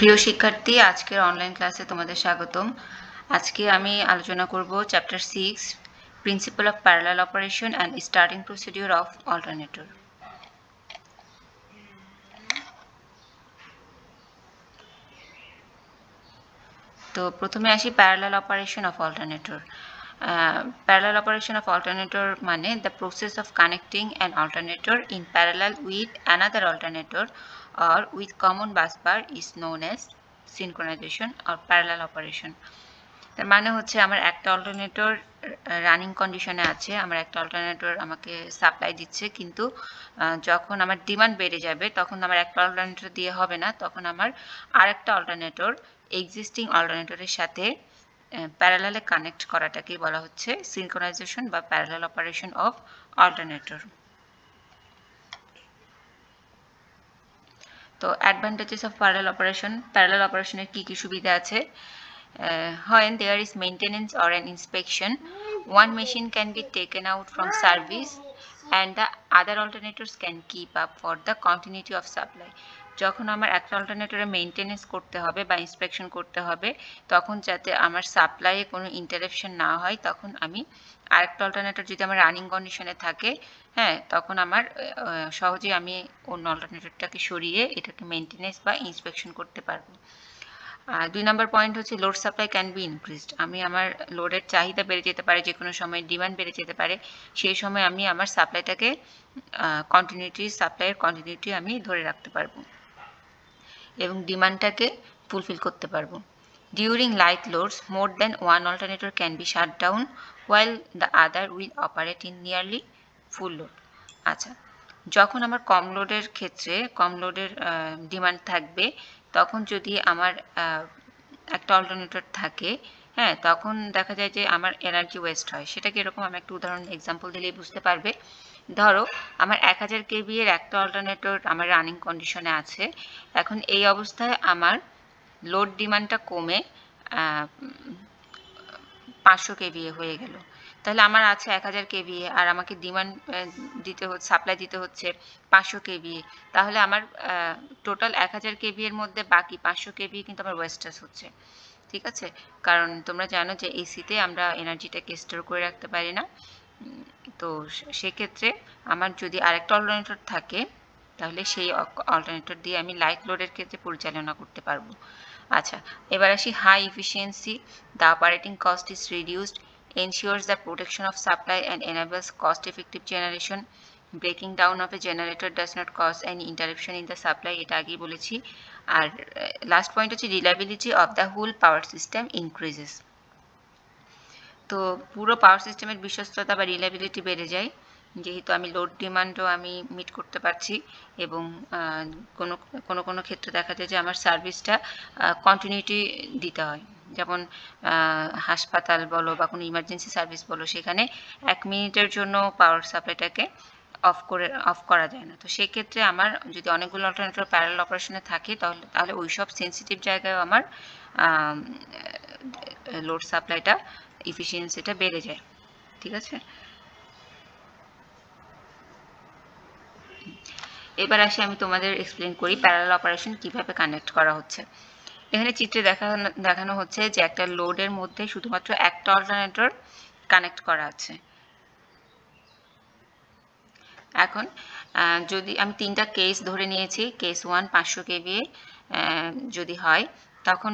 প্রিয় শিক্ষার্থী, আজকের অনলাইন ক্লাসে তোমাদের স্বাগতম। আজকে আমি আলোচনা করব chapter 6 principal of parallel operation and starting procedure of alternator. তো প্রথমে আসি parallel operation of alternator. Parallel operation of alternator মানে the process of connecting an alternator in parallel with another alternator or with common bus bar is known as synchronization or parallel operation. তার মানে হচ্ছে আমার একটা alternator running কন্ডিশনে আছে, আমার একটা অল্টারনেটর আমাকে সাপ্লাই দিচ্ছে, কিন্তু যখন আমার ডিমান্ড বেড়ে যাবে তখন আমার একটা অল্টারনেটর দিয়ে হবে না, তখন আমার আরেকটা অল্টারনেটর এক্সিস্টিং অল্টারনেটরের সাথে প্যারালালে কানেক্ট করাটাকেই বলা হচ্ছে সিনক্রোনাইজেশন বা প্যারালাল অপারেশন অফ অল্টারনেটর। তো অ্যাডভান্টেজেস অফ প্যারালাল অপারেশনের কি কি সুবিধা আছে? When there is maintenance or an inspection, one machine can be taken out from service and the other alternators can keep up for the continuity of supply. যখন আমার একটা অল্টারনেটরে maintenance করতে হবে বা ইন্সপেকশন করতে হবে, তখন যাতে আমার সাপ্লাইয়ে কোনো ইন্টারাপশন না হয়, তখন আমি আরেকটা অল্টারনেটর যদি আমার রানিং কন্ডিশনে থাকে, তখন আমার সহজেই আমি অন্য অল্টারনেটরটাকে সরিয়ে এটাকে মেইনটেনেন্স বা ইন্সপেকশন করতে পারবো। 2 নম্বর পয়েন্ট হচ্ছে load supply can be increased. আমি আমার লোডের চাহিদা বেড়ে যেতে পারে, যে কোনো সময় ডিমান্ড বেড়ে যেতে পারে, সেই সময় আমি আমার সাপ্লাইটাকে সাপ্লাইয়ের কন্টিনিউটি আমি ধরে রাখতে পারবো এবং ডিমান্ডটাকে ফুলফিল করতে পারবো। During light loads more than one alternator can be shut down while the other will operate in nearly full load. আচ্ছা, যখন আমার কম লোডের ক্ষেত্রে কম লোডের ডিমান্ড থাকবে, তখন যদি আমার একটা অল্টারনেটর থাকে, তখন দেখা যায় যে আমার এনার্জি ওয়েস্ট হয়। সেটাকে এরকম আমি একটা উদাহরণ এক্সাম্পল দিলেই বুঝতে পারবে। ধরো আমার 1000 কেভি এর একটা অল্টারনেটর আমার রানিং কন্ডিশনে আছে। এখন এই অবস্থায় আমার লোড ডিমান্ডটা কমে 500 কেভিএ হয়ে গেল। তাহলে আমার আছে 1000 কেভিএ আর আমাকে ডিমান্ড দিতে হচ্ছে, সাপ্লাই দিতে হচ্ছে 500 কেভিএ। তাহলে আমার টোটাল 1000 কেভি এর মধ্যে বাকি 500 কেভি কিন্তু আমার ওয়েস্টেজ হচ্ছে। ঠিক আছে, কারণ তোমরা জানো যে এসিতে আমরা এনার্জিটাকে স্টোর করে রাখতে পারি না। তো সেক্ষেত্রে আমার যদি আরেকটা অল্টারনেটর থাকে, তাহলে সেই অল্টারনেটর দিয়ে আমি লাইট লোডের ক্ষেত্রে পরিচালনা করতে পারবো। আচ্ছা, এবার আসি high efficiency. The operating cost is reduced, ensures the protection of supply and enables cost-effective generation. Breaking down of a generator does not cause any interruption in the supply, এটা আগেই বলেছি। আর লাস্ট পয়েন্ট হচ্ছে reliability of the whole power system increases. তো পুরো পাওয়ার সিস্টেমের বিশ্বস্ততা বা রিলায়েবিলিটি বেড়ে যায়, যেহেতু আমি লোড ডিমান্ডও আমি মিট করতে পারছি এবং কোনো ক্ষেত্রে দেখা যায় যে আমার সার্ভিসটা কন্টিনিউটি দিতে হয়। যেমন হাসপাতাল বলো বা কোনো ইমার্জেন্সি সার্ভিস বলো, সেখানে 1 মিনিটের জন্য পাওয়ার সাপ্লাইটাকে অফ করা যায় না। তো সেক্ষেত্রে আমার যদি অনেকগুলো অল্টারনেটর প্যারালাল অপারেশনে থাকে, তাহলে ওই সব সেন্সিটিভ জায়গায় আমার লোড সাপ্লাইটা এফিসিয়েন্সিটা বেড়ে যায়। ঠিক আছে, এবার আসি আমি তোমাদের এক্সপ্লেন করি প্যারালাল অপারেশন কিভাবে কানেক্ট করা হচ্ছে। এখানে চিত্রে দেখানো হচ্ছে যে একটা লোডের মধ্যে শুধুমাত্র একটা অল্টারনেটর কানেক্ট করা আছে। এখন যদি আমি 3টা কেস ধরে নিয়েছি, কেস 1 500 কেভিএ যদি হয়, তখন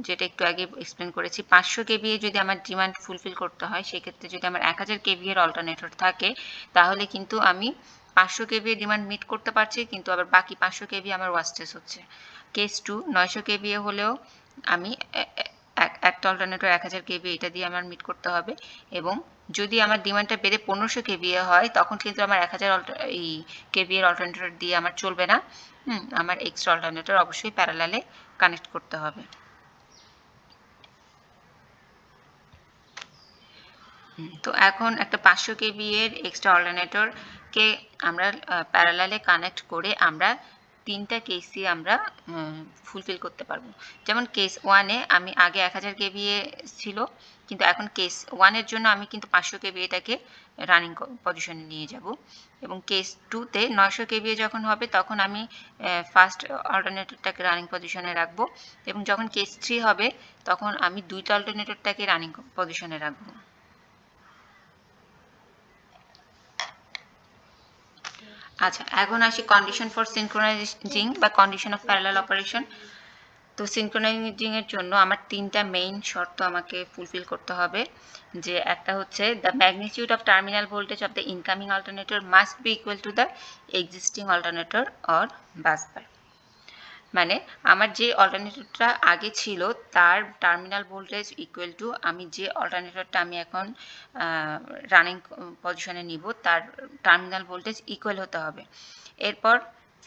যেটা একটু আগে এক্সপ্লেন করেছি, 500 কেভিএ যদি আমার ডিমান্ড ফুলফিল করতে হয়, সেক্ষেত্রে যদি আমার 1000 কেভিএ এর অল্টারনেটর থাকে, তাহলে কিন্তু আমি 500 কেভিএ ডিমান্ড মিট করতে পারছি, কিন্তু আবার বাকি 500 কেভি আমার ওয়াস্টেজ হচ্ছে। কেস 2 900 কেভিএ হলেও আমি একটা অল্টারনেটর 1000 কেভি এটা দিয়ে আমার মিট করতে হবে, এবং যদি আমার ডিমান্ডটা বেড়ে 1500 কেভিএ হয়, তখন কিন্তু আমার 1000 কেভিএ এর অল্টারনেটর দিয়ে আমার চলবে না। আমার এক্সট্রা অল্টারনেটর অবশ্যই প্যারালালে কানেক্ট করতে হবে। তো এখন একটা 500 কেভি এর এক্সট্রা অল্টারনেটরকে আমরা প্যারালালে কানেক্ট করে আমরা তিনটা কেসই আমরা ফুলফিল করতে পারবো। যেমন কেস 1-এ আমি আগে 1000 কেভিএ ছিল, কিন্তু এখন কেস 1-এর জন্য আমি কিন্তু 500 কেভিএটাকে রানিং পজিশনে নিয়ে যাব, এবং কেস 2-তে 900 কেভিএ যখন হবে তখন আমি ফার্স্ট অল্টারনেটরটাকে রানিং পজিশনে রাখবো, এবং যখন কেস 3 হবে তখন আমি দুইটা অল্টারনেটরটাকে রানিং পজিশনে রাখবো। আচ্ছা, এখন আসি কন্ডিশন ফর সিনক্রোনাইজিং বা কন্ডিশন অফ প্যারালাল অপারেশন। তো সিনক্রোনাইজিং এর জন্য আমার তিনটা মেইন শর্ত আমাকে ফুলফিল করতে হবে। যে একটা হচ্ছে the magnitude of terminal voltage of the incoming alternator must be equal to the existing alternator or বাসবার। মানে আমার যে অল্টারনেটরটা আগে ছিল তার টার্মিনাল ভোল্টেজ ইকুয়াল টু আমি যে অল্টারনেটরটা আমি এখন রানিং পজিশনে নিব তার টার্মিনাল ভোল্টেজ ইকুয়াল হতে হবে। এরপর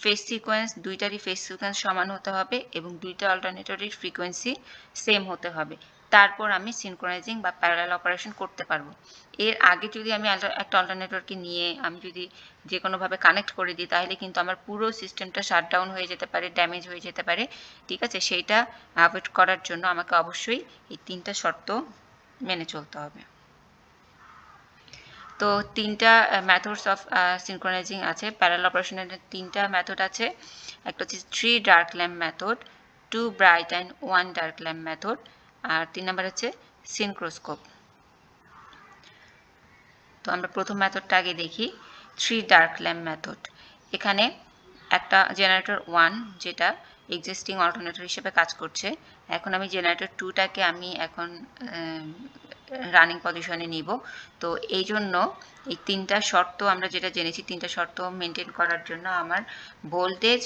ফেজ সিকোয়েন্স, দুইটারই ফেজ সিকোয়েন্স সমান হতে হবে এবং দুইটা অল্টারনেটরের ফ্রিকোয়েন্সি সেম হতে হবে। তারপর আমি সিনক্রোনাইজিং বা প্যারালাল অপারেশন করতে পারবো। এর আগে যদি আমি একটা অল্টারনেটরকে নিয়ে আমি যদি যে কোনোভাবে কানেক্ট করে দিই তাহলে কিন্তু আমার পুরো সিস্টেমটা শাটডাউন হয়ে যেতে পারে, ড্যামেজ হয়ে যেতে পারে। ঠিক আছে, সেইটা অ্যাভয়েড করার জন্য আমাকে অবশ্যই এই তিনটা শর্ত মেনে চলতে হবে। তো তিনটা মেথডস অফ সিনক্রোনাইজিং আছে, প্যারালাল অপারেশনের তিনটা মেথড আছে। একটা হচ্ছে 3 dark lamp method, 2 bright and 1 dark lamp method, আর 3 নাম্বার হচ্ছে সিনক্রোস্কোপ। তো আমরা প্রথম মেথডটা আগে দেখি, 3 ডার্ক ল্যাম্প মেথড। এখানে একটা জেনারেটর 1 যেটা এক্সিস্টিং অল্টারনেটর হিসেবে কাজ করছে, এখন আমি জেনারেটর 2টাকে আমি এখন রানিং পজিশনে নিব। তো এই জন্য এই তিনটা শর্ত আমরা যেটা জেনেছি, তিনটা শর্ত মেনটেন করার জন্য আমার ভোল্টেজ,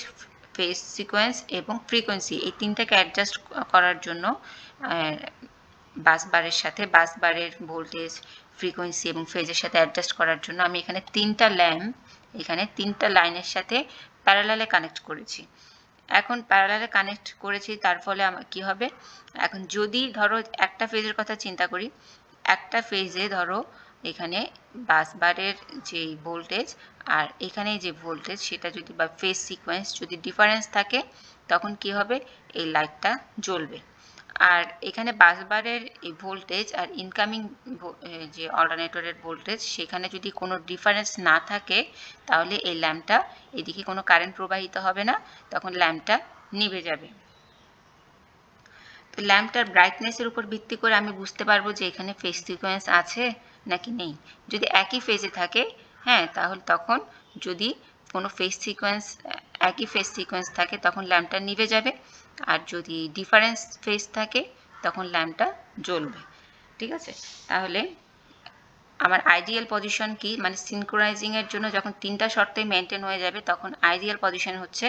ফেজ সিকোয়েন্স এবং ফ্রিকোয়েন্সি এই তিনটাকে অ্যাডজাস্ট করার জন্য বাসবারের সাথে বাসবারের ভোল্টেজ, ফ্রিকোয়েন্সি এবং ফেজের সাথে অ্যাডজাস্ট করার জন্য আমি এখানে তিনটা ল্যাম্প এখানে তিনটা লাইনের সাথে প্যারালালে কানেক্ট করেছি। এখন প্যারালালে কানেক্ট করেছি, তার ফলে আমার কী হবে, এখন যদি ধরো একটা ফেজের কথা চিন্তা করি, একটা ফেজে ধরো এখানে বাসবারের যে ভোল্টেজ আর এখানে যে ভোল্টেজ সেটা যদি বা ফেজ সিকোয়েন্স যদি ডিফারেন্স থাকে তখন কি হবে, এই লাইটটা জ্বলবে। আর এখানে বাসবারের এই ভোল্টেজ আর ইনকামিং যে অল্টারনেটরের ভোল্টেজ সেখানে যদি কোনো ডিফারেন্স না থাকে তাহলে এই ল্যাম্পটা এদিকে কোনো কারেন্ট প্রবাহিত হবে না, তখন ল্যাম্পটা নিভে যাবে। তো ল্যাম্পটার ব্রাইটনেসের উপর ভিত্তি করে আমি বুঝতে পারবো যে এখানে ফেজ সিকোয়েন্স আছে নাকি নেই। যদি একই ফেজে থাকে, হ্যাঁ, তাহলে তখন যদি কোনো একই ফেজ সিকোয়েন্স থাকে তখন ল্যাম্পটা নিভে যাবে, আর যদি ডিফারেন্স ফেজ থাকে তখন ল্যাম্পটা জ্বলবে। ঠিক আছে, তাহলে আমার আইডিয়াল পজিশন কি, মানে সিনক্রোনাইজিংয়ের জন্য যখন তিনটা শর্তই মেনটেন হয়ে যাবে তখন আইডিয়াল পজিশন হচ্ছে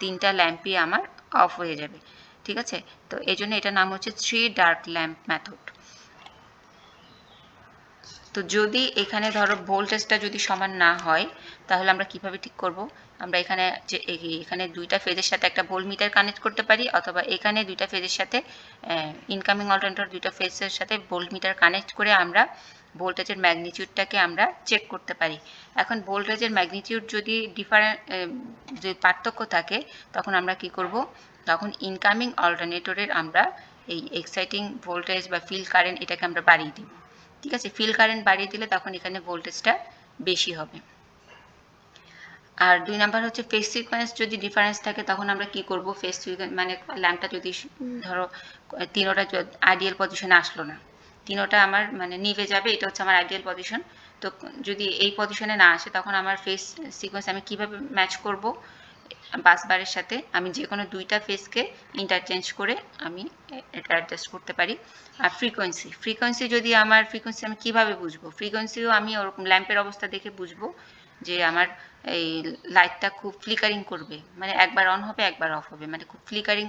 তিনটা ল্যাম্পই আমার অফ হয়ে যাবে। ঠিক আছে, তো এই জন্য এটার নাম হচ্ছে 3 ডার্ক ল্যাম্প মেথড। তো যদি এখানে ধরো ভোল্টেজটা যদি সমান না হয় তাহলে আমরা কিভাবে ঠিক করব, আমরা এখানে দুইটা ফেজের সাথে একটা ভোল্টমিটার কানেক্ট করতে পারি, অথবা এখানে দুইটা ফেজের সাথে ইনকামিং অল্টারনেটর দুইটা ফেজের সাথে ভোল্টমিটার কানেক্ট করে আমরা ভোল্টেজের ম্যাগনিটিউডটাকে আমরা চেক করতে পারি। এখন ভোল্টেজের ম্যাগনিটিউড যদি যে পার্থক্য থাকে তখন আমরা কি করব, তখন ইনকামিং অল্টারনেটরের আমরা এই এক্সাইটিং ভোল্টেজ বা ফিল্ড কারেন্ট এটাকে আমরা বাড়িয়ে দিব। ঠিক আছে, ফিল্ড কারেন্ট বাড়িয়ে দিলে তখন এখানে ভোল্টেজটা বেশি হবে। আর 2 নাম্বার হচ্ছে ফেজ সিকোয়েন্স যদি ডিফারেন্স থাকে তখন আমরা কি করব, ফেজ সিকোয়েন্স মানে ল্যাম্পটা যদি ধরো তিনোটা আইডিয়াল পজিশনে আসলো না, তিনোটা আমার মানে নিভে যাবে, এটা হচ্ছে আমার আইডিয়াল পজিশন। তো যদি এই পজিশনে না আসে তখন আমার ফেজ সিকোয়েন্স আমি কিভাবে ম্যাচ করব, বাসবারের সাথে আমি যে কোনো দুইটা ফেজকে ইন্টারচেঞ্জ করে আমি এটা অ্যাডজাস্ট করতে পারি। আর ফ্রিকোয়েন্সি যদি আমার ফ্রিকোয়েন্সি আমি কিভাবে বুঝবো, ফ্রিকোয়েন্সিও আমি ওরকম ল্যাম্পের অবস্থা দেখে বুঝবো যে আমার এই লাইটটা খুব ফ্লিকারিং করবে, মানে একবার অন হবে একবার অফ হবে, মানে খুব ফ্লিকারিং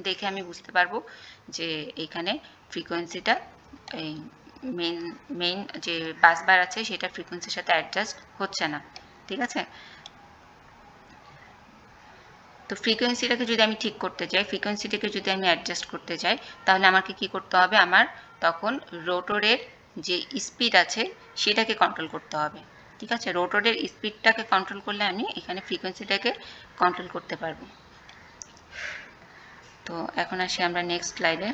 দেখে আমি বুঝতে পারবো যে এখানে ফ্রিকোয়েন্সিটা এই মেইন যে বাসবার আছে সেটা ফ্রিকোয়েন্সির সাথে অ্যাডজাস্ট হচ্ছে না। ঠিক আছে, তো ফ্রিকোয়েন্সিটাকে যদি আমি ঠিক করতে চাই, ফ্রিকোয়েন্সিটাকে যদি আমি অ্যাডজাস্ট করতে চাই তাহলে আমাকে কি করতে হবে, আমার তখন রোটরের যে স্পিড আছে সেটাকে কন্ট্রোল করতে হবে। ঠিক আছে, রোটরের স্পিডটাকে কন্ট্রোল করলে আমি এখানে ফ্রিকোয়েন্সিটাকে কন্ট্রোল করতে পারবো। তো এখন আসি আমরা নেক্সট স্লাইডে।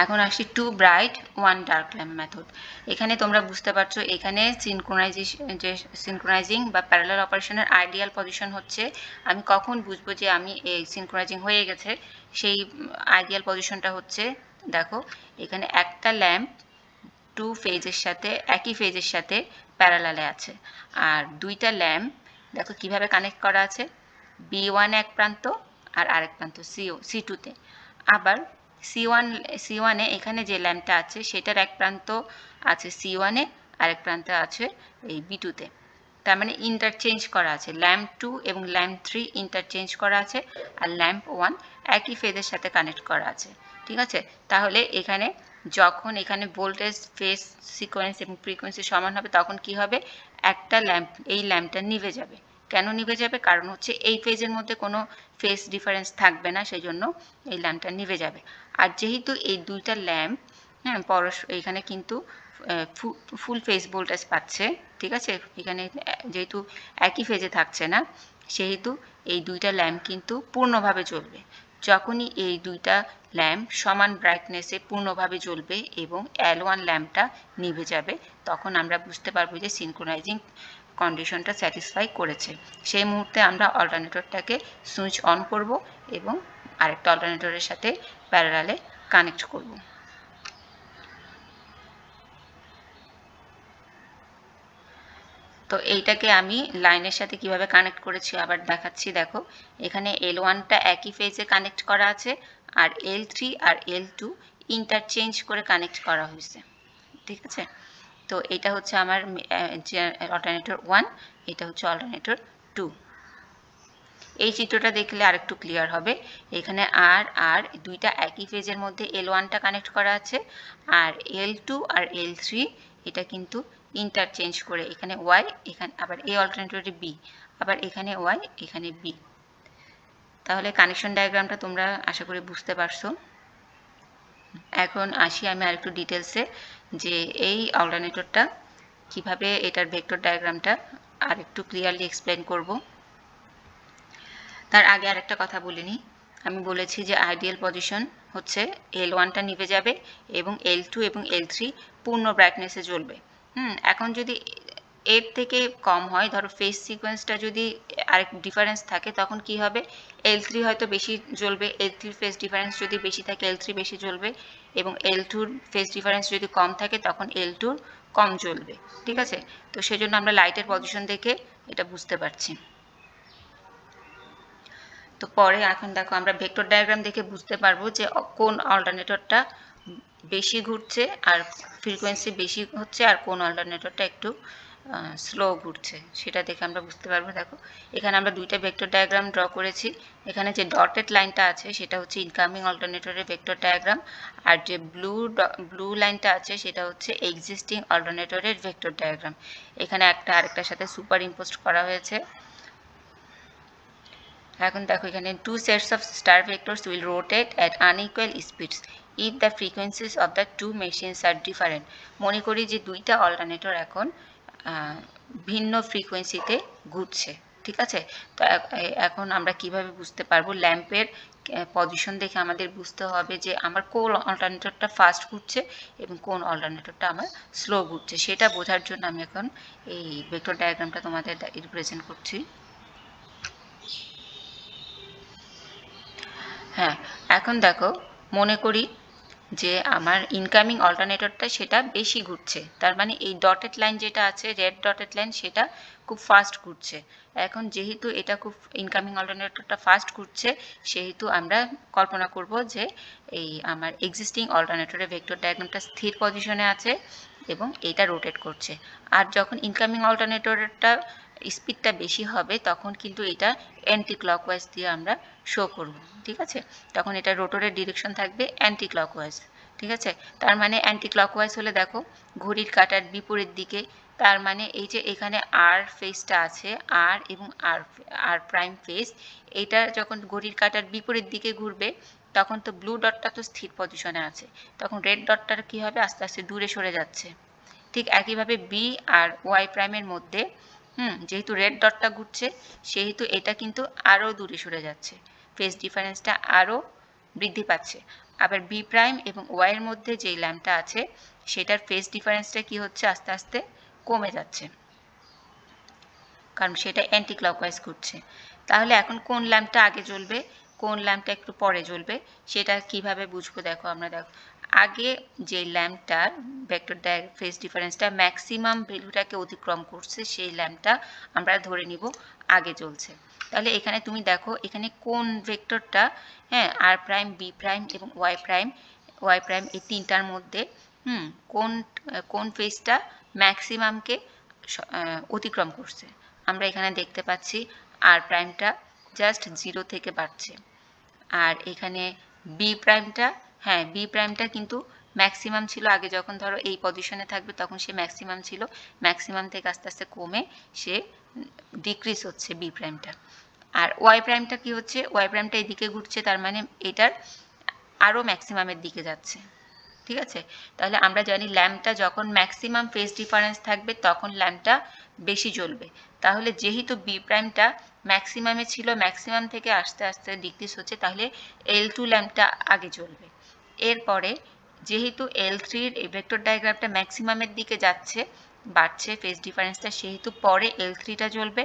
এখন আসি 2 ব্রাইট 1 ডার্ক ল্যাম্প মেথড। এখানে তোমরা বুঝতে পারছো এখানে সিনক্রোনাইজিং বা প্যারালাল অপারেশনের আইডিয়াল পজিশন হচ্ছে আমি কখন বুঝবো যে আমি এই সিনক্রোনাইজিং হয়ে গেছে, সেই আইডিয়াল পজিশনটা হচ্ছে দেখো এখানে একটা ল্যাম্প 2 ফেজের সাথে একই ফেজের সাথে প্যারালালে আছে, আর দুইটা ল্যাম্প দেখো কিভাবে কানেক্ট করা আছে, B1 এক প্রান্ত আর আরেক প্রান্ত C2-তে। আবার C1-এ এখানে যে ল্যাম্পটা আছে সেটার এক প্রান্ত আছে C1-এ, আরেক প্রান্তে আছে এই B2-তে। তার মানে ইন্টারচেঞ্জ করা আছে, ল্যাম্প 2 এবং ল্যাম্প 3 ইন্টারচেঞ্জ করা আছে, আর ল্যাম্প 1 একই ফেজের সাথে কানেক্ট করা আছে। ঠিক আছে, তাহলে এখানে যখন এখানে ভোল্টেজ, ফেজ সিকোয়েন্স এবং ফ্রিকোয়েন্সি সমান হবে তখন কি হবে, একটা ল্যাম্প এই ল্যাম্পটা নিভে যাবে। কেন নিভে যাবে, কারণ হচ্ছে এই ফেজের মধ্যে কোনো ফেজ ডিফারেন্স থাকবে না, সেই জন্য এই ল্যাম্পটা নিভে যাবে। আর যেহেতু এই দুইটা ল্যাম্প এখানে কিন্তু ফুল ফেজ ভোল্টেজ পাচ্ছে, ঠিক আছে, এখানে যেহেতু একই ফেজে থাকছে না সেহেতু এই দুইটা ল্যাম্প কিন্তু পূর্ণভাবে জ্বলবে। যখনই এই দুইটা ল্যাম্প সমান ব্রাইটনেসে পূর্ণভাবে জ্বলবে এবং L1 ল্যাম্পটা নিভে যাবে, তখন আমরা বুঝতে পারবো যে সিনক্রোনাইজিং কন্ডিশনটা স্যাটিসফাই করেছে। সেই মুহূর্তে আমরা অল্টারনেটরটাকে সুইচ অন করব এবং আরেকটা অল্টারনেটরের সাথে প্যারালালে কানেক্ট করব। তো এইটাকে আমি লাইনের সাথে কিভাবে কানেক্ট করেছি আবার দেখাচ্ছি। দেখো এখানে L1টা একই ফেজে কানেক্ট করা আছে, আর L3 আর L2 ইন্টারচেঞ্জ করে কানেক্ট করা হয়েছে। ঠিক আছে, তো এটা হচ্ছে আমার অল্টারনেটর 1, এটা হচ্ছে অল্টারনেটর 2। এই চিত্রটা দেখলে আরেকটু ক্লিয়ার হবে। এখানে আর দুইটা একই ফেজের মধ্যে L1টা কানেক্ট করা আছে, আর L2 আর L3 এটা কিন্তু ইন্টারচেঞ্জ করে, এখানে Y, এখানে আবার এই অল্টারনেটরে B, আবার এখানে Y, এখানে B। তাহলে কানেকশন ডায়াগ্রামটা তোমরা আশা করি বুঝতে পারছো। এখন আসি আমি আরেকটু ডিটেলসে যে এই অল্টারনেটরটা কিভাবে, এটার ভেক্টর ডায়াগ্রামটা আরেকটু ক্লিয়ারলি এক্সপ্লেন করব। তার আগে আরেকটা কথা বলিনি, আমি বলেছি যে আইডিয়াল পজিশন হচ্ছে L1টা নিভে যাবে এবং L2 এবং L3 পূর্ণ ব্রাইটনেসে জ্বলবে। এখন যদি এর থেকে কম হয়, ধরো ফেজ সিকোয়েন্সটা যদি আরেক ডিফারেন্স থাকে তখন কি হবে, L3 হয়তো বেশি জ্বলবে, L3 ফেজ ডিফারেন্স যদি বেশি থাকে L3 বেশি জ্বলবে, এবং L2-র ফেজ ডিফারেন্স যদি কম থাকে তখন L2-র কম জ্বলবে। ঠিক আছে, তো সেজন্য আমরা লাইটের পজিশন দেখে এটা বুঝতে পারছি। তো পরে এখন দেখো আমরা ভেক্টর ডায়াগ্রাম দেখে বুঝতে পারবো যে কোন অল্টারনেটরটা বেশি ঘুরছে আর ফ্রিকোয়েন্সি বেশি হচ্ছে, আর কোন অল্টারনেটরটা একটু স্লো ঘুরছে, সেটা দেখে আমরা বুঝতে পারবো। দেখো এখানে আমরা দুইটা ভেক্টর ডায়াগ্রাম ড্র করেছি। এখানে যে ডটেড লাইনটা আছে সেটা হচ্ছে ইনকামিং অল্টারনেটরের ভেক্টর ডায়াগ্রাম, আর যে ব্লু লাইনটা আছে সেটা হচ্ছে এক্সিস্টিং অল্টারনেটরের ভেক্টর ডায়াগ্রাম। এখানে একটা আরেকটার সাথে সুপার ইম্পোজ করা হয়েছে। এখন দেখো এখানে 2 sets of star vectors will rotate at unequal speeds if the frequencies of the two machines are different। মনে করি যে দুইটা অল্টারনেটর এখন ভিন্ন ফ্রিকোয়েন্সিতে ঘুরছে। ঠিক আছে, তো এখন আমরা কিভাবে বুঝতে পারবো, ল্যাম্পের পজিশন দেখে আমাদের বুঝতে হবে যে আমার কোন অল্টারনেটরটা ফাস্ট ঘুরছে এবং কোন অল্টারনেটরটা আমার স্লো ঘুরছে। সেটা বোঝার জন্য আমি এখন এই ভেক্টর ডায়াগ্রামটা তোমাদের রিপ্রেজেন্ট করছি। হ্যাঁ, এখন দেখো মনে করি যে আমার ইনকামিং অল্টারনেটরটা সেটা বেশি ঘুরছে, তার মানে এই ডটেড লাইন যেটা আছে, রেড ডটেড লাইন, সেটা খুব ফাস্ট ঘুরছে। এখন যেহেতু এটা খুব ইনকামিং অল্টারনেটরটা ফাস্ট ঘুরছে, সেহেতু আমরা কল্পনা করব যে এই আমার এক্সিস্টিং অল্টারনেটরের ভেক্টর ডায়াগ্রামটা স্থির পজিশনে আছে এবং এটা রোটেট করছে। আর যখন ইনকামিং অল্টারনেটরটা স্পিডটা বেশি হবে তখন কিন্তু এটা অ্যান্টি ক্লকওয়াইজ দিয়ে আমরা শো করব। ঠিক আছে, তখন এটা রোটরের ডিরেকশন থাকবে অ্যান্টি ক্লকওয়াইজ। ঠিক আছে, তার মানে অ্যান্টি ক্লকওয়াইজ হলে দেখো ঘড়ির কাঁটার বিপরীত দিকে, তার মানে এই যে এখানে আর ফেজটা আছে, আর এবং আর প্রাইম ফেজ, এটা যখন ঘড়ির কাঁটার বিপরীত দিকে ঘুরবে তখন তো ব্লু ডটটা তো স্থির পজিশনে আছে, তখন রেড ডটটার কি হবে, আস্তে আস্তে দূরে সরে যাচ্ছে। ঠিক একইভাবে বি আর ওয়াই প্রাইমের মধ্যে যেহেতু রেড ডটটা ঘুরছে সেহেতু এটা কিন্তু আরও দূরে সরে যাচ্ছে, ফেজ ডিফারেন্সটা আরও বৃদ্ধি পাচ্ছে। আবার বি প্রাইম এবং ওয়াইয়ের মধ্যে যেই ল্যাম্পটা আছে সেটার ফেজ ডিফারেন্সটা কি হচ্ছে, আস্তে আস্তে কমে যাচ্ছে, কারণ সেটা অ্যান্টি ক্লকওয়াইজ ঘুরছে। তাহলে এখন কোন ল্যাম্পটা আগে জ্বলবে, কোন ল্যাম্পটা একটু পরে জ্বলবে, সেটা কিভাবে বুঝবো? দেখো আমরা দেখো আগে যে ল্যাম্পটার ভেক্টর ফেজ ডিফারেন্সটা ম্যাক্সিমাম ভ্যালুটাকে অতিক্রম করছে সেই ল্যাম্পটা আমরা ধরে নিব আগে জ্বলছে। তাহলে এখানে তুমি দেখো এখানে কোন ভেক্টরটা, হ্যাঁ, আর প্রাইম, বি প্রাইম এবং ওয়াই প্রাইম এই তিনটার মধ্যে কোন ফেজটা ম্যাক্সিমামকে অতিক্রম করছে। আমরা এখানে দেখতে পাচ্ছি আর প্রাইমটা জাস্ট 0 থেকে বাড়ছে, আর এখানে বি প্রাইমটা, হ্যাঁ, বি প্রাইমটা কিন্তু ম্যাক্সিমাম ছিল আগে, যখন ধরো এই পজিশনে থাকবে তখন সে ম্যাক্সিমাম ছিল, ম্যাক্সিমাম থেকে আস্তে আস্তে কমে সে ডিক্রিজ হচ্ছে বি প্রাইমটা। আর ওয়াই প্রাইমটা কি হচ্ছে, ওয়াই প্রাইমটা এদিকে ঘুরছে, তার মানে এটার আরও ম্যাক্সিমামের দিকে যাচ্ছে। ঠিক আছে, তাহলে আমরা জানি ল্যাম্পটা যখন ম্যাক্সিমাম ফেজ ডিফারেন্স থাকবে তখন ল্যাম্পটা বেশি জ্বলবে। তাহলে যেহেতু বি প্রাইমটা ম্যাক্সিমামে ছিল, ম্যাক্সিমাম থেকে আস্তে আস্তে ডিক্রিজ হচ্ছে, তাহলে L2 ল্যাম্পটা আগে জ্বলবে। এরপরে যেহেতু L3-র এই ভেক্টর ডায়াগ্রামটা ম্যাক্সিমামের দিকে যাচ্ছে, বাড়ছে ফেজ ডিফারেন্সটা, সেহেতু পরে L3টা জ্বলবে,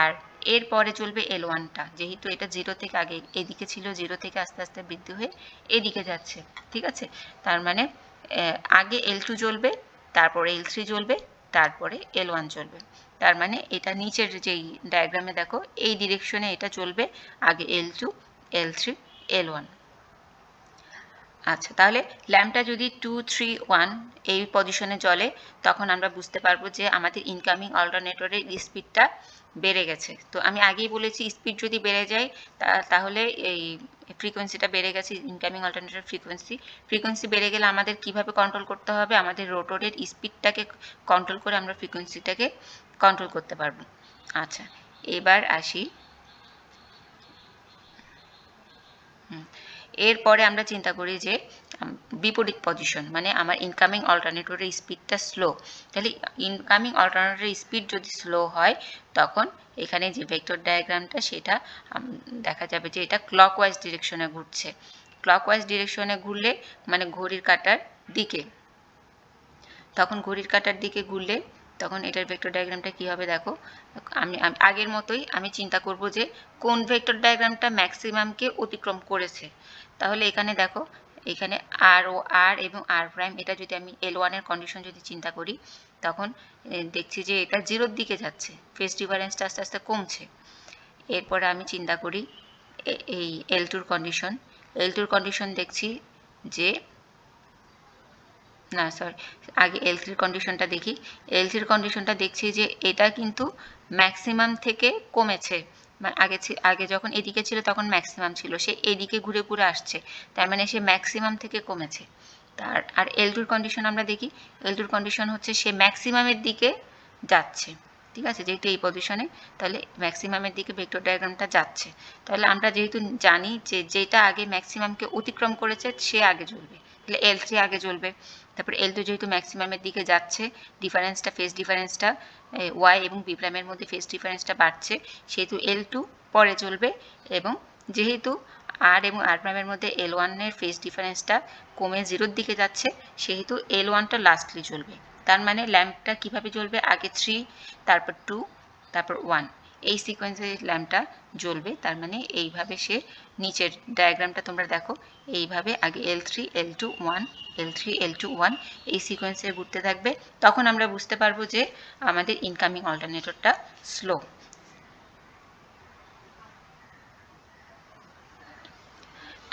আর এরপরে চলবে L1টা, যেহেতু এটা 0 থেকে আগে এদিকে ছিল, 0 থেকে আস্তে আস্তে বৃদ্ধি হয়ে এদিকে যাচ্ছে। ঠিক আছে, তার মানে আগে L2 জ্বলবে, তারপরে L3 জ্বলবে, তারপরে L1 জ্বলবে। তার মানে এটা নিচের যেই ডায়াগ্রামে দেখো এই ডিরেকশনে এটা চলবে, আগে L2, L3, L1। আচ্ছা, তাহলে ল্যাম্পটা যদি 2, 3, 1 এই পজিশনে জ্বলে তখন আমরা বুঝতে পারবো যে আমাদের ইনকামিং অল্টারনেটরের স্পিডটা বেড়ে গেছে। তো আমি আগেই বলেছি স্পিড যদি বেড়ে যায় তাহলে এই ফ্রিকোয়েন্সিটা বেড়ে গেছে, ইনকামিং অল্টারনেটর ফ্রিকোয়েন্সি বেড়ে গেলে আমাদের কিভাবে কন্ট্রোল করতে হবে, আমাদের রোটরের স্পিডটাকে কন্ট্রোল করে আমরা ফ্রিকোয়েন্সিটাকে কন্ট্রোল করতে পারবো। আচ্ছা, এবার আসি এরপরে আমরা চিন্তা করি যে বিপরীত পজিশন, মানে আমার ইনকামিং অল্টারনেটরের স্পিডটা স্লো। তাহলে ইনকামিং অল্টারনেটরের স্পিড যদি স্লো হয় তখন এখানে যে ভেক্টর ডায়াগ্রামটা সেটা দেখা যাবে যে এটা ক্লকওয়াইজ ডিরেকশনে ঘুরছে। ক্লকওয়াইজ ডিরেকশনে ঘুরলে মানে ঘড়ির কাঁটার দিকে, তখন ঘড়ির কাঁটার দিকে ঘুরলে তখন এটার ভেক্টর ডায়াগ্রামটা কী হবে দেখো, আমি আগের মতোই আমি চিন্তা করব যে কোন ভেক্টর ডায়াগ্রামটা ম্যাক্সিমামকে অতিক্রম করেছে। তাহলে এখানে দেখো এখানে আর এবং আর প্রাইম, এটা যদি আমি L1-এর কন্ডিশন যদি চিন্তা করি তখন দেখছি যে এটা 0-র দিকে যাচ্ছে, ফেজ ডিফারেন্সটা আস্তে আস্তে কমছে। এরপরে আমি চিন্তা করি এই L2-র কন্ডিশন দেখছি যে না সরি, আগে L3-র কন্ডিশনটা দেখি। L3-র কন্ডিশনটা দেখছি যে এটা কিন্তু ম্যাক্সিমাম থেকে কমেছে, মানে আগে যখন এদিকে ছিল তখন ম্যাক্সিমাম ছিল, সে এদিকে ঘুরে ঘুরে আসছে, তার মানে সে ম্যাক্সিমাম থেকে কমেছে। আর L2-র কন্ডিশন আমরা দেখি, L2-র কন্ডিশন হচ্ছে সে ম্যাক্সিমামের দিকে যাচ্ছে। ঠিক আছে, যেহেতু এই পজিশনে তাহলে ম্যাক্সিমামের দিকে ভেক্টর ডায়াগ্রামটা যাচ্ছে। তাহলে আমরা যেহেতু জানি যে যেটা আগে ম্যাক্সিমামকে অতিক্রম করেছে সে আগে জ্বলবে, তাহলে L3 আগে জ্বলবে। তারপরে L2 যেহেতু ম্যাক্সিমামের দিকে যাচ্ছে, ডিফারেন্সটা ফেজ ডিফারেন্সটা ওয়াই এবং বি প্রাইমের মধ্যে ফেজ ডিফারেন্সটা বাড়ছে, সেহেতু L2 পরে জ্বলবে, এবং যেহেতু আর এবং আর প্রাইমের মধ্যে L1-এর ফেজ ডিফারেন্সটা কমে 0-র দিকে যাচ্ছে সেহেতু L1টা লাস্টলি জ্বলবে। তার মানে ল্যাম্পটা কিভাবে জ্বলবে, আগে 3, তারপর 2, তারপর 1, এই সিকোয়েন্সে ল্যাম্পটা জ্বলবে। তার মানে এইভাবে সে নিচের ডায়াগ্রামটা তোমরা দেখো, এইভাবে আগে L3, L2, 1, L3, L2, 1 এই সিকোয়েন্সে ঘুরতে থাকবে। তখন আমরা বুঝতে পারবো যে আমাদের ইনকামিং অল্টারনেটরটা স্লো।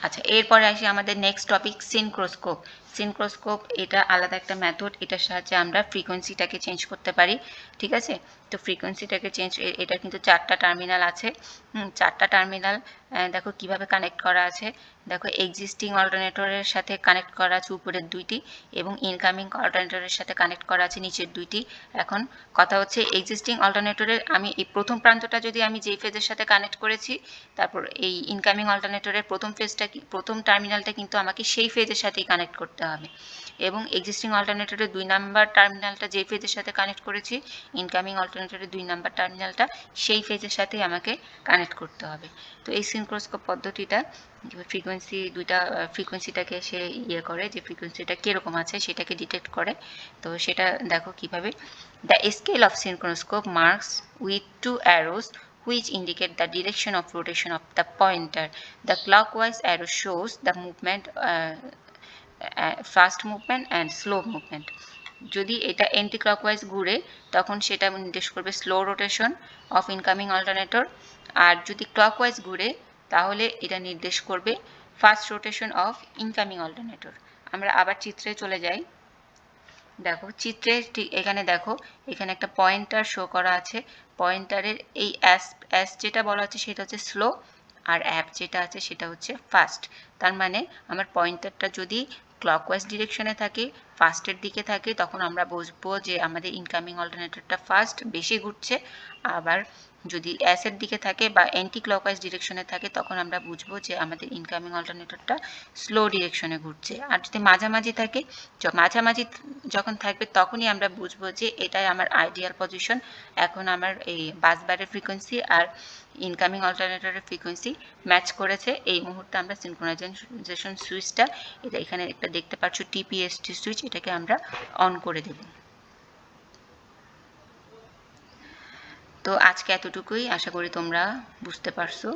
আচ্ছা, এরপরে আসি আমাদের নেক্সট টপিক সিনক্রোস্কোপ। সিনক্রোস্কোপ এটা আলাদা একটা মেথড, এটার সাহায্যে আমরা ফ্রিকোয়েন্সিটাকে চেঞ্জ করতে পারি। ঠিক আছে, তো ফ্রিকোয়েন্সিটাকে চেঞ্জ, এটা কিন্তু 4টা টার্মিনাল আছে। 4টা টার্মিনাল দেখো কিভাবে কানেক্ট করা আছে, দেখো এক্সিস্টিং অল্টারনেটরের সাথে কানেক্ট করা আছে উপরের 2টি, এবং ইনকামিং অল্টারনেটরের সাথে কানেক্ট করা আছে নিচের 2টি। এখন কথা হচ্ছে এক্সিস্টিং অল্টারনেটরের আমি এই প্রথম প্রান্তটা যদি আমি যেই ফেজের সাথে কানেক্ট করেছি, তারপর এই ইনকামিং অল্টারনেটরের প্রথম টার্মিনালটা কিন্তু আমাকে সেই ফেজের সাথেই কানেক্ট করতে করতে হবে এবং এক্সিস্টিং অল্টারনেটরের 2 নাম্বার টার্মিনালটা যে ফেজের সাথে কানেক্ট করেছি ইনকামিং অল্টারনেটরের 2 নাম্বার টার্মিনালটা সেই ফেজের সাথেই আমাকে কানেক্ট করতে হবে। তো এই সিনক্রোস্কোপ পদ্ধতিটা ফ্রিকোয়েন্সি দুইটা ফ্রিকোয়েন্সিটাকে সে করে যে ফ্রিকোয়েন্সিটা কীরকম আছে সেটাকে ডিটেক্ট করে। তো সেটা দেখো কিভাবে। The scale of synchroscope marks with 2 arrows which indicate the direction of rotation of the pointer. The clockwise arrow shows the movement, fast movement and slow movement. যদি এটা অ্যান্টি ক্লকওয়াইজ ঘুরে তখন সেটা নির্দেশ করবে slow rotation of incoming alternator, আর যদি clockwise ঘুরে তাহলে এটা নির্দেশ করবে fast rotation of incoming alternator. আমরা আবার চিত্রে চলে যাই। দেখো চিত্রে ঠিক এখানে দেখো এখানে একটা পয়েন্টার শো করা আছে। পয়েন্টারের এই এস যেটা বলা হচ্ছে সেটা হচ্ছে স্লো আর অ্যাপ যেটা আছে সেটা হচ্ছে ফাস্ট। তার মানে আমার পয়েন্টারটা যদি ক্লকওয়াইজ ডিরেকশনে থাকে ফাস্টের দিকে থাকে তখন আমরা বুঝবো যে আমাদের ইনকামিং অল্টারনেটরটা ফাস্ট বেশি ঘুরছে, আবার যদি এসের দিকে থাকে বা অ্যান্টি ক্লকওয়াইজ ডিরেকশনে থাকে তখন আমরা বুঝবো যে আমাদের ইনকামিং অল্টারনেটরটা স্লো ডিরেকশনে ঘুরছে। আর যদি মাঝামাঝি থাকে মাঝামাঝি যখন থাকবে তখনই আমরা বুঝবো যে এটাই আমার আইডিয়াল পজিশন, এখন আমার এই বাসবারের ফ্রিকোয়েন্সি আর ইনকামিং অল্টারনেটরের ফ্রিকোয়েন্সি ম্যাচ করেছে। এই মুহূর্তে আমরা সিনক্রোনাইজেশন সুইচটা এটা এখানে একটা দেখতে পাচ্ছ টিপিএসটি সুইচ, এটাকে আমরা অন করে দেব। তো আজকে এতটুকুই, আশা করি তোমরা বুঝতে পারছো।